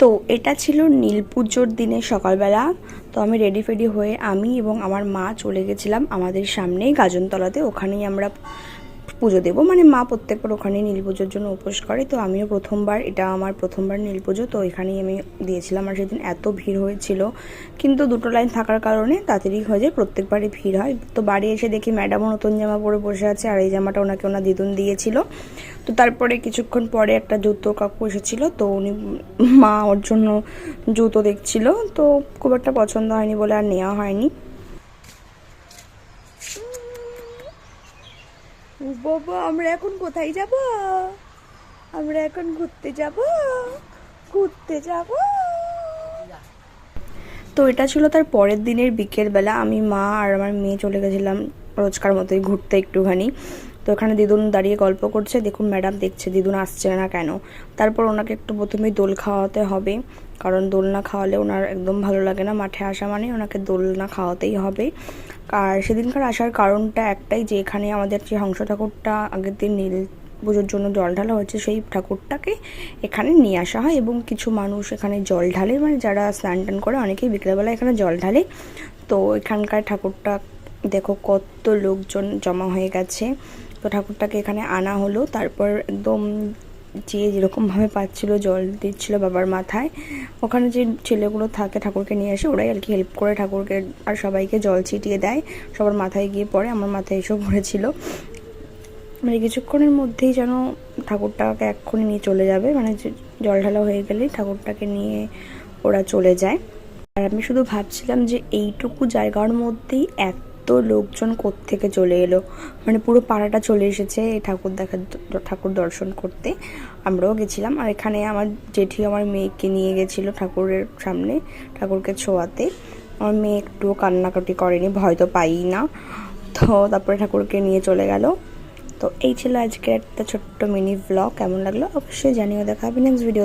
তো এটা ছিল নীল পুজোর দিনে সকালবেলা। তো আমি রেডি ফেডি হয়ে আমি এবং আমার মা চলে গেছিলাম আমাদের সামনেই গাজনতলাতে, ওখানেই আমরা পুজো দেবো। মানে মা প্রত্যেকবার ওখানেই নীল পুজোর জন্য উপোস করে, তো আমিও প্রথমবার, এটা আমার প্রথমবার নীল পুজো, তো এখানেই আমি দিয়েছিলাম। আর সেদিন এত ভিড় হয়েছিল, কিন্তু দুটো লাইন থাকার কারণে তাড়াতাড়ি হয়ে যায়, প্রত্যেকবারই ভিড় হয়। তো বাড়ি এসে দেখি ম্যাডামও নতুন জামা পরে বসে আছে, আর এই জামাটা ওনাকে ওনার দিদুন দিয়েছিল। তো তারপরে কিছুক্ষণ পরে একটা জুতো কাকু এসেছিল, তো উনি মা ওর জন্য জুতো দেখছিল, তো খুব একটা পছন্দ হয়নি বলে আর নেওয়া হয়নি। বাবা, আমরা এখন কোথায় যাব? আমরা এখন ঘুরতে যাব। তো এটা ছিল তার পরের দিনের বিকেলবেলা। আমি, মা আর আমার মেয়ে চলে গেছিলাম রোজকার মতোই ঘুরতে একটুখানি। তো এখানে দিদুন দাঁড়িয়ে গল্প করছে, দেখুন ম্যাডাম দেখছে দিদুন আসছে না কেন। তারপর ওনাকে একটু প্রথমেই দোল খাওয়াতে হবে, কারণ দোল না খাওয়ালে ওনার একদম ভালো লাগে না। মাঠে আসা মানে ওনাকে দোল না খাওয়াতেই হবে। আর সেদিনকার আসার কারণটা একটাই, যে এখানে আমাদের যে হংস ঠাকুরটা আগের দিন নীল পুজোর জন্য জল ঢালা হয়েছে, সেই ঠাকুরটাকে এখানে নিয়ে আসা হয় এবং কিছু মানুষ এখানে জল ঢালে, মানে যারা স্নান টান করে অনেকেই বিকেলবেলা এখানে জল ঢালে। তো এখানকার ঠাকুরটা দেখো কত লোকজন জমা হয়ে গেছে। তো ঠাকুরটাকে এখানে আনা হলো, তারপর একদম যে যেরকমভাবে পাচ্ছিল জল দিচ্ছিল বাবার মাথায়। ওখানে যে ছেলেগুলো থাকে ঠাকুরকে নিয়ে আসে, ওরাই আর কি হেল্প করে ঠাকুরকে আর সবাইকে জল ছিটিয়ে দেয়, সবার মাথায় গিয়ে পড়ে। আমার মাথায় এসেও পড়েছিল। মানে কিছুক্ষণের মধ্যেই যেন ঠাকুরটাকে এক্ষুনি নিয়ে চলে যাবে, মানে জল ঢালা হয়ে গেলেই ঠাকুরটাকে নিয়ে ওরা চলে যায়। আর আমি শুধু ভাবছিলাম যে এইটুকু জায়গার মধ্যেই এত লোকজন কোত্থেকে চলে এলো, মানে পুরো পাড়াটা চলে এসেছে এই ঠাকুর দর্শন করতে। আমরাও গেছিলাম। আর এখানে আমার জেঠি আমার মেয়েকে নিয়ে গেছিলো ঠাকুরের সামনে ঠাকুরকে ছোঁয়াতে। আমার মেয়ে একটুও কান্নাকাটি করেনি, ভয় তো পাই না। তো তারপরে ঠাকুরকে নিয়ে চলে গেল। তো এই ছিল আজকের একটা ছোট্ট মিনি ব্লগ। কেমন লাগলো অবশ্যই জানিও। দেখা হবে নেক্সট ভিডিও।